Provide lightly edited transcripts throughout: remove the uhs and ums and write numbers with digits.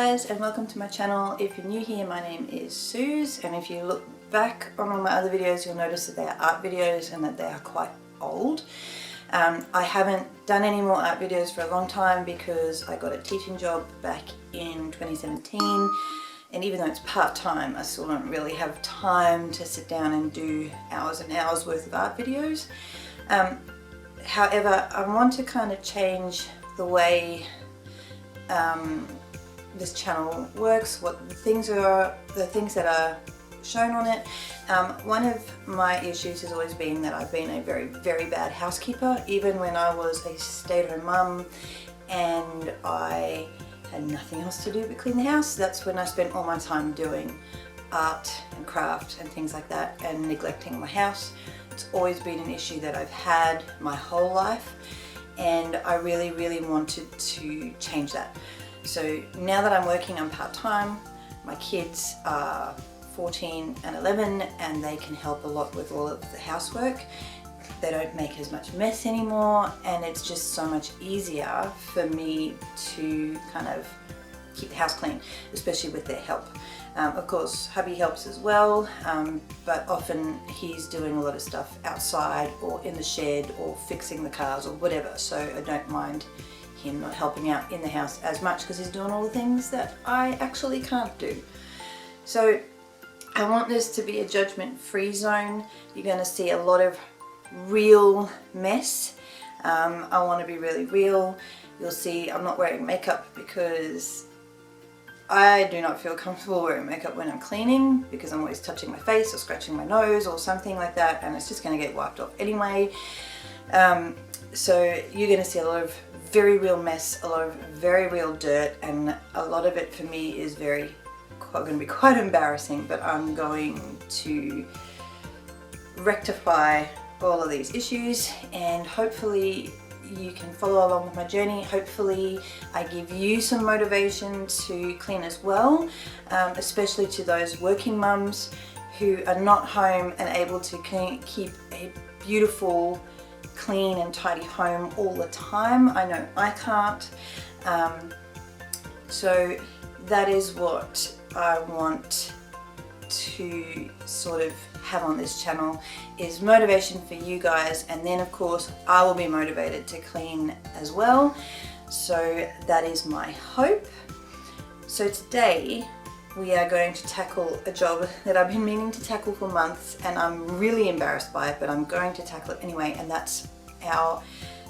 guys, and welcome to my channel. If you're new here, my name is Suze, and if you look back on all my other videos, you'll notice that they are art videos and that they are quite old. I haven't done any more art videos for a long time because I got a teaching job back in 2017, and even though it's part-time, I still don't really have time to sit down and do hours and hours worth of art videos. However, I want to kind of change the way this channel works, what the things that are shown on it. One of my issues has always been that I've been a very bad housekeeper, even when I was a stay-at-home mum and I had nothing else to do but clean the house. That's when I spent all my time doing art and craft and things like that and neglecting my house. It's always been an issue that I've had my whole life, and I really wanted to change that. So now that I'm working on part-time, my kids are 14 and 11 and they can help a lot with all of the housework. They don't make as much mess anymore, and it's just so much easier for me to kind of keep the house clean, especially with their help. Of course, hubby helps as well, but often he's doing a lot of stuff outside or in the shed or fixing the cars or whatever, so I don't mind him not helping out in the house as much because he's doing all the things that I actually can't do. So I want this to be a judgment-free zone. You're going to see a lot of real mess. I want to be really real. You'll see I'm not wearing makeup because I do not feel comfortable wearing makeup when I'm cleaning, because I'm always touching my face or scratching my nose or something like that, and it's just going to get wiped off anyway. So you're going to see a lot of very real mess, a lot of very real dirt, and a lot of it for me is going to be quite embarrassing, but I'm going to rectify all of these issues, and hopefully you can follow along with my journey. Hopefully I give you some motivation to clean as well, especially to those working mums who are not home and able to keep a beautiful, clean and tidy home all the time. I know I can't. So that is what I want to sort of have on this channel, is motivation for you guys, and then of course I will be motivated to clean as well. So that is my hope. So today we are going to tackle a job that I've been meaning to tackle for months, and I'm really embarrassed by it, but I'm going to tackle it anyway, and that's our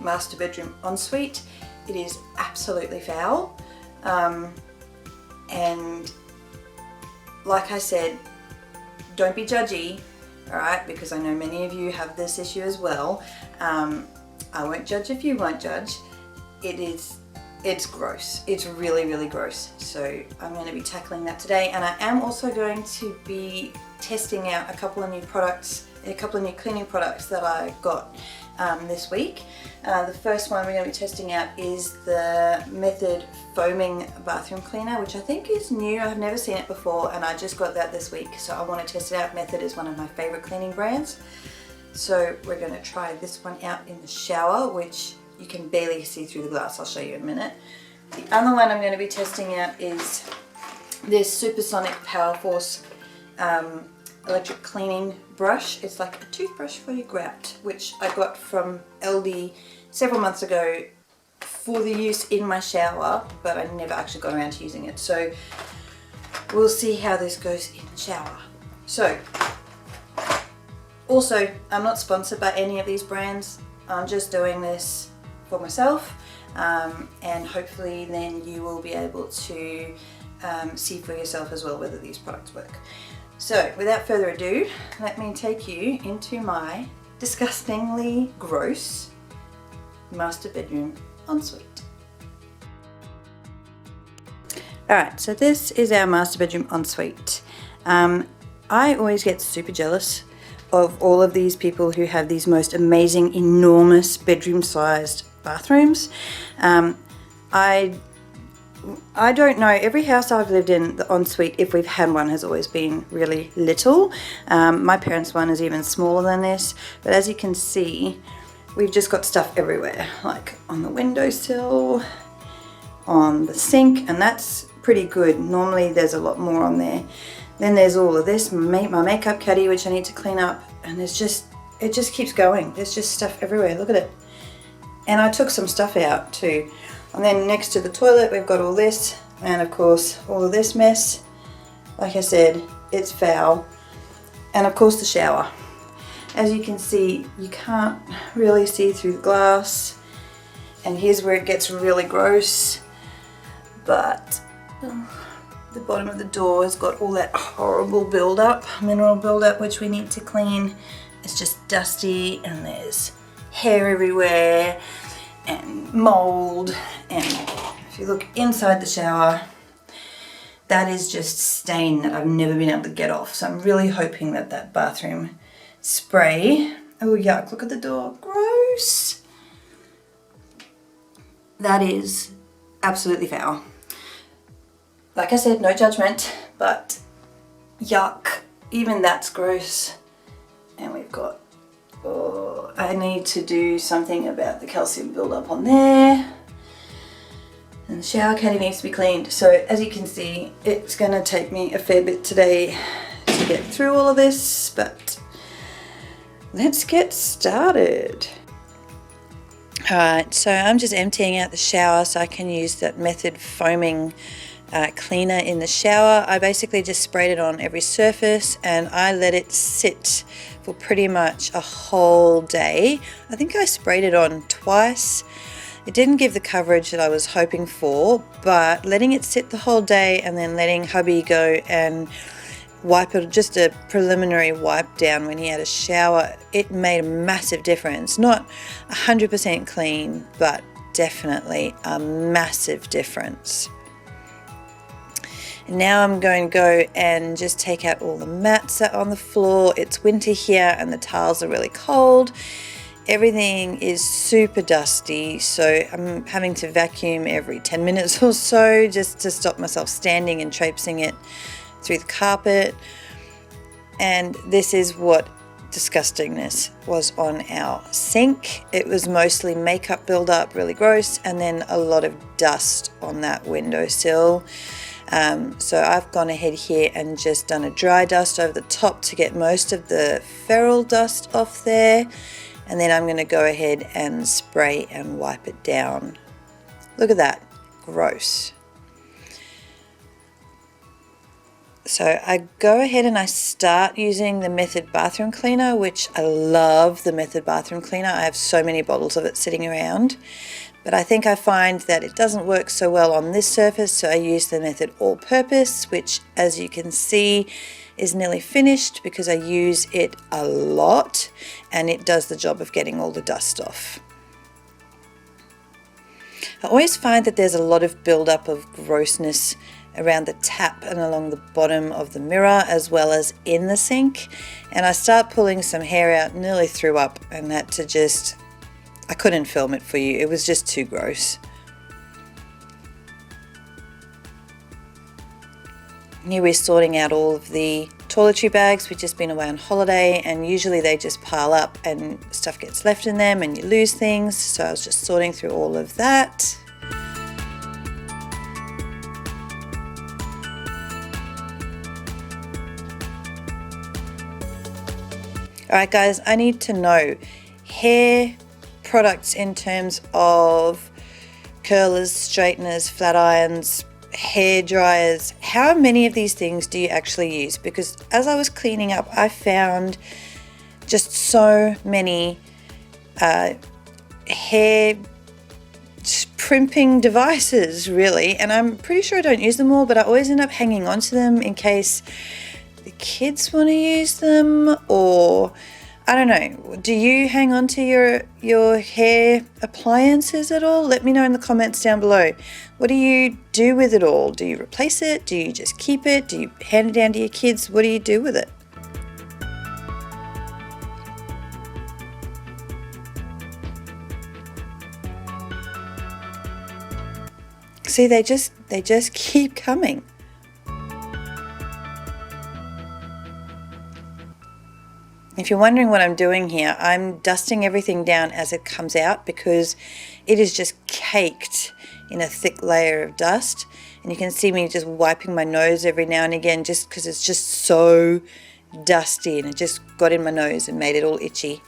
master bedroom ensuite. It is absolutely foul, and like I said, don't be judgy, alright, because I know many of you have this issue as well. I won't judge if you won't judge. It's gross. It's really gross. So I'm going to be tackling that today, and I am also going to be testing out a couple of new products, a couple of new cleaning products that I got this week. The first one we're going to be testing out is the Method foaming bathroom cleaner, which I think is new. I've never seen it before, and I just got that this week, so I want to test it out. Method is one of my favorite cleaning brands, so we're going to try this one out in the shower, which you can barely see through the glass. I'll show you in a minute. The other one I'm going to be testing out is this Supersonic Power Force electric cleaning brush. It's like a toothbrush for your grout, which I got from Aldi several months ago for the use in my shower, but I never actually got around to using it. So we'll see how this goes in the shower. So also, I'm not sponsored by any of these brands. I'm just doing this for myself, and hopefully then you will be able to see for yourself as well whether these products work. So without further ado, let me take you into my disgustingly gross master bedroom ensuite. Alright, so this is our master bedroom ensuite. I always get super jealous of all of these people who have these most amazing, enormous bedroom sized bathrooms. I don't know, every house I've lived in, the ensuite, if we've had one, has always been really little. My parents' one is even smaller than this, but as you can see, we've just got stuff everywhere, like on the windowsill, on the sink, and that's pretty good. Normally there's a lot more on there. Then there's all of this, my makeup caddy, which I need to clean up, and it just keeps going. There's just stuff everywhere, look at it. And I took some stuff out too. And then next to the toilet we've got all this, and of course all of this mess. Like I said, it's foul. And of course the shower. As you can see, you can't really see through the glass, and here's where it gets really gross. But the bottom of the door has got all that horrible buildup, mineral buildup, which we need to clean. It's just dusty, and there's hair everywhere and mold. And if you look inside the shower, that is just stain that I've never been able to get off. So I'm really hoping that that bathroom spray, oh yuck, look at the door, gross. That is absolutely foul. Like I said, no judgment, but yuck, even that's gross. And we've got, oh, I need to do something about the calcium buildup on there. And the shower caddy needs to be cleaned. So as you can see, it's gonna take me a fair bit today to get through all of this, but let's get started. Alright, so I'm just emptying out the shower so I can use that Method foaming cleaner in the shower. I basically just sprayed it on every surface and I let it sit for pretty much a whole day. I think I sprayed it on twice. It didn't give the coverage that I was hoping for, but letting it sit the whole day and then letting hubby go and wipe it, just a preliminary wipe down when he had a shower, it made a massive difference. Not 100% clean, but definitely a massive difference. Now I'm going to go and just take out all the mats that are on the floor. It's winter here and the tiles are really cold. Everything is super dusty, so I'm having to vacuum every 10 minutes or so just to stop myself standing and traipsing it through the carpet. And this is what disgustingness was on our sink. It was mostly makeup buildup, really gross, and then a lot of dust on that windowsill. So I've gone ahead here and just done a dry dust over the top to get most of the feral dust off there, and then I'm going to go ahead and spray and wipe it down. Look at that, gross. So I go ahead and I start using the Method bathroom cleaner, which I love the Method bathroom cleaner. I have so many bottles of it sitting around. But I think I find that it doesn't work so well on this surface, so I use the Method all-purpose, which as you can see is nearly finished because I use it a lot and it does the job of getting all the dust off. I always find that there's a lot of buildup of grossness around the tap and along the bottom of the mirror as well as in the sink, and I start pulling some hair out, nearly threw up, and had to just, I couldn't film it for you, it was just too gross. Here we're sorting out all of the toiletry bags. We've just been away on holiday and usually they just pile up and stuff gets left in them and you lose things, so I was just sorting through all of that. Alright guys, I need to know hair products in terms of curlers, straighteners, flat irons, hair dryers. How many of these things do you actually use? Because as I was cleaning up, I found just so many hair primping devices really, and I'm pretty sure I don't use them all, but I always end up hanging on to them in case the kids want to use them, or I don't know. Do you hang on to your hair appliances at all? Let me know in the comments down below. What do you do with it all? Do you replace it? Do you just keep it? Do you hand it down to your kids? What do you do with it? See, they just keep coming. If you're wondering what I'm doing here, I'm dusting everything down as it comes out because it is just caked in a thick layer of dust. And you can see me just wiping my nose every now and again just because it's just so dusty and it just got in my nose and made it all itchy.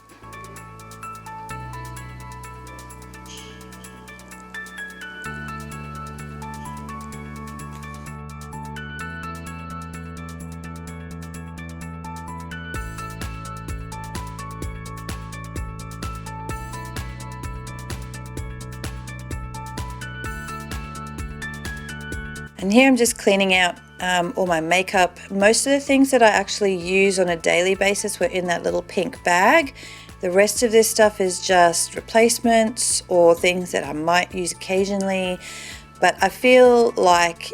And here I'm just cleaning out all my makeup. Most of the things that I actually use on a daily basis were in that little pink bag. The rest of this stuff is just replacements or things that I might use occasionally. But I feel like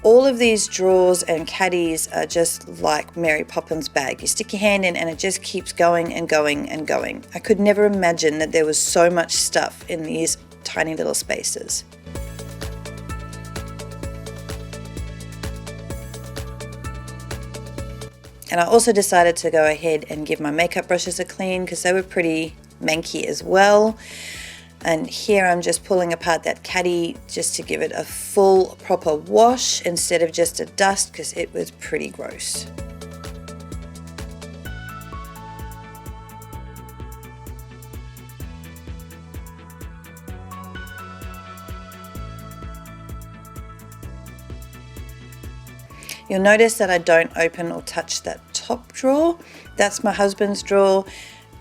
all of these drawers and caddies are just like Mary Poppins' bag. You stick your hand in and it just keeps going and going and going. I could never imagine that there was so much stuff in these tiny little spaces. And I also decided to go ahead and give my makeup brushes a clean because they were pretty manky as well. And here I'm just pulling apart that caddy just to give it a full proper wash instead of just a dust because it was pretty gross. You'll notice that I don't open or touch that top drawer. That's my husband's drawer.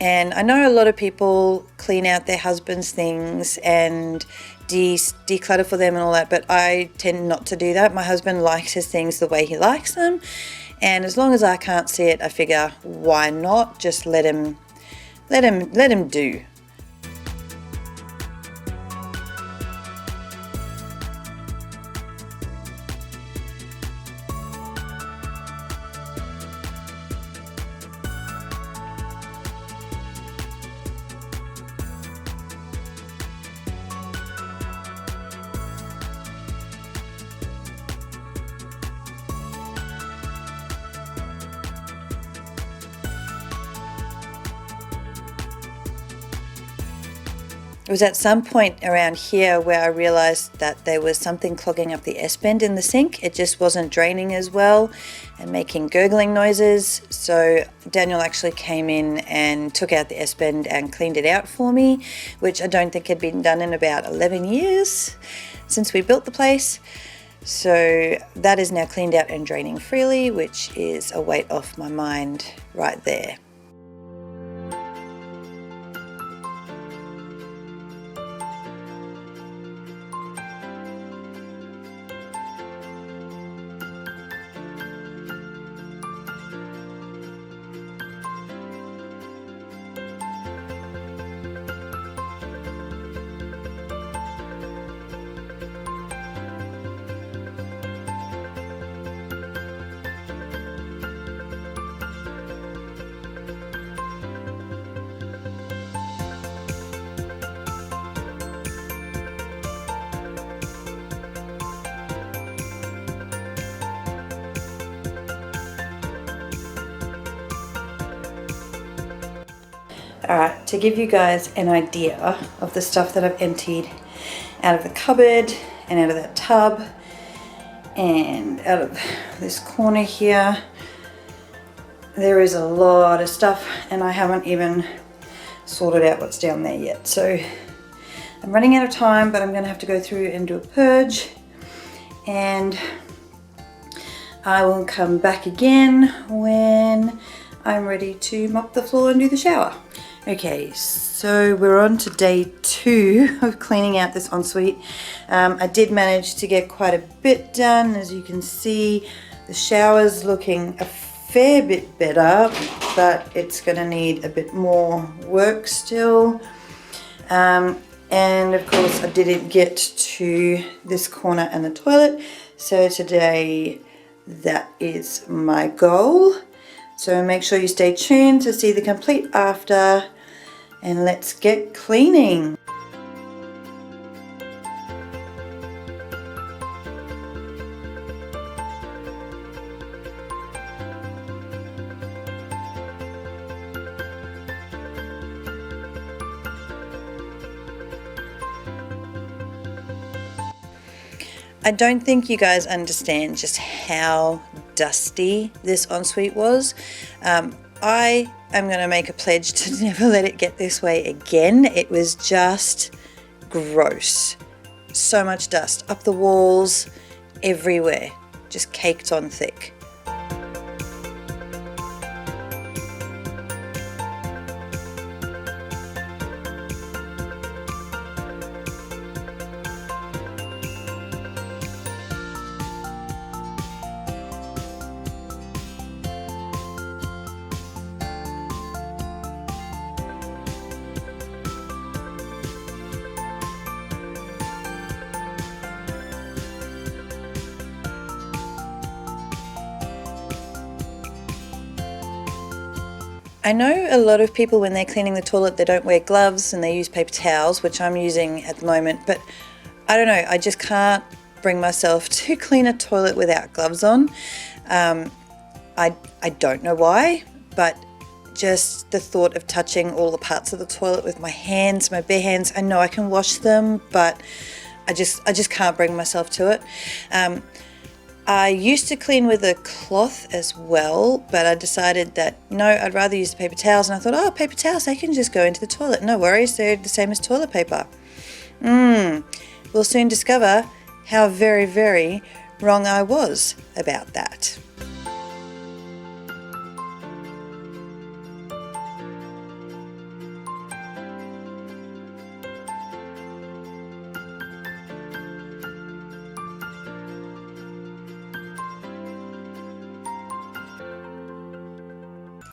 And I know a lot of people clean out their husband's things and declutter for them and all that, but I tend not to do that. My husband likes his things the way he likes them. And as long as I can't see it, I figure why not just let him do. It was at some point around here where I realized that there was something clogging up the S-bend in the sink. It just wasn't draining as well and making gurgling noises. So Daniel actually came in and took out the S-bend and cleaned it out for me, which I don't think had been done in about 11 years since we built the place. So that is now cleaned out and draining freely, which is a weight off my mind right there. Alright, to give you guys an idea of the stuff that I've emptied out of the cupboard and out of that tub and out of this corner here, there is a lot of stuff and I haven't even sorted out what's down there yet. So I'm running out of time, but I'm going to have to go through and do a purge, and I will come back again when I'm ready to mop the floor and do the shower. Okay, so we're on to day 2 of cleaning out this ensuite. I did manage to get quite a bit done. As you can see, the shower's looking a fair bit better, but it's going to need a bit more work still. And of course I didn't get to this corner and the toilet, so today that is my goal. So make sure you stay tuned to see the complete after, and let's get cleaning. I don't think you guys understand just how dusty this ensuite was. I am going to make a pledge to never let it get this way again. It was just gross. So much dust up the walls, everywhere, just caked on thick. I know a lot of people, when they're cleaning the toilet, they don't wear gloves and they use paper towels, which I'm using at the moment, but I don't know, I just can't bring myself to clean a toilet without gloves on. I don't know why, but just the thought of touching all the parts of the toilet with my hands, my bare hands, I know I can wash them, but I just can't bring myself to it. I used to clean with a cloth as well, but I decided that no, I'd rather use the paper towels, and I thought, oh, paper towels, they can just go into the toilet. No worries, they're the same as toilet paper. We'll soon discover how very, very wrong I was about that.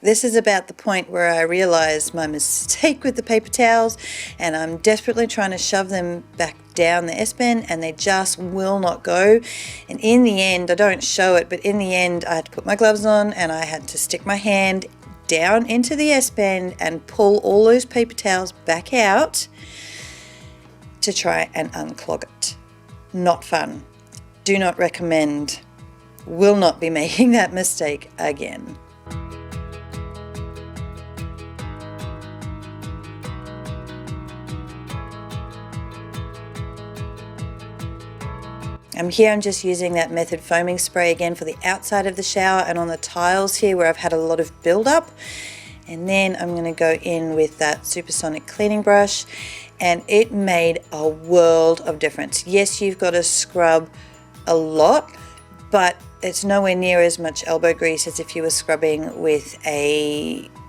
This is about the point where I realised my mistake with the paper towels, and I'm desperately trying to shove them back down the S-bend and they just will not go. And in the end, I don't show it, but in the end I had to put my gloves on and I had to stick my hand down into the S-bend and pull all those paper towels back out to try and unclog it. Not fun. Do not recommend. Will not be making that mistake again. Here I'm just using that Method foaming spray again for the outside of the shower and on the tiles here where I've had a lot of build-up. And then I'm going to go in with that supersonic cleaning brush, and it made a world of difference. Yes, you've got to scrub a lot, but it's nowhere near as much elbow grease as if you were scrubbing with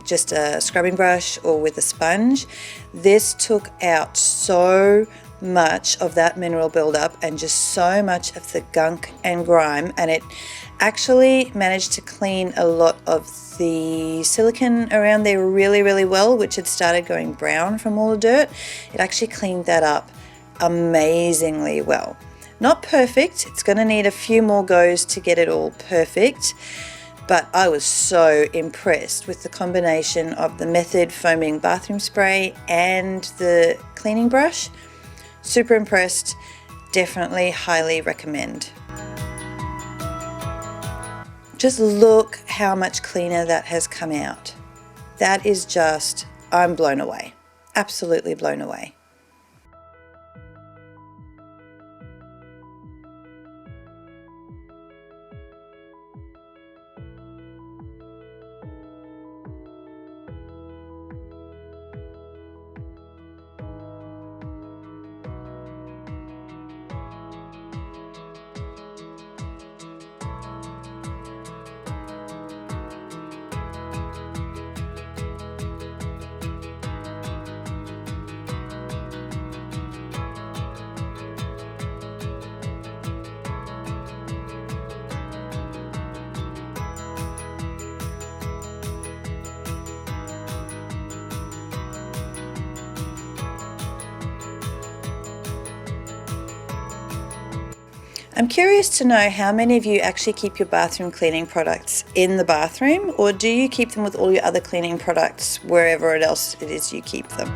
just a scrubbing brush or with a sponge. This took out so much of that mineral buildup and just so much of the gunk and grime, and it actually managed to clean a lot of the silicone around there really, really well, which had started going brown from all the dirt. It actually cleaned that up amazingly well. Not perfect, it's going to need a few more goes to get it all perfect, but I was so impressed with the combination of the Method foaming bathroom spray and the cleaning brush. Super impressed, definitely highly recommend. Just look how much cleaner that has come out. That is just, I'm blown away, absolutely blown away. I'm curious to know how many of you actually keep your bathroom cleaning products in the bathroom, or do you keep them with all your other cleaning products wherever else it is you keep them?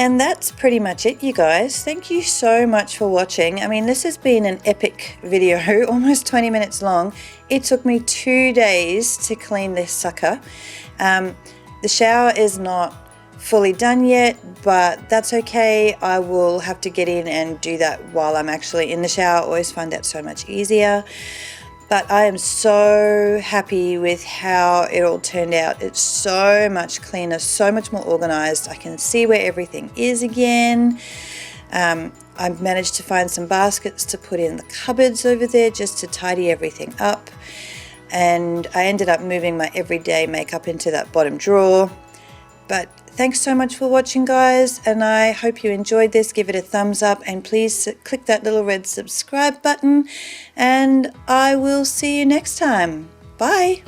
And that's pretty much it, you guys. Thank you so much for watching. I mean, this has been an epic video, almost 20 minutes long. It took me 2 days to clean this sucker. The shower is not fully done yet, but that's okay. I will have to get in and do that while I'm actually in the shower. I always find that so much easier. But I am so happy with how it all turned out. It's so much cleaner, so much more organized. I can see where everything is again. I've managed to find some baskets to put in the cupboards over there just to tidy everything up. And I ended up moving my everyday makeup into that bottom drawer. But thanks so much for watching, guys, and I hope you enjoyed this. Give it a thumbs up and please click that little red subscribe button, and I will see you next time. Bye.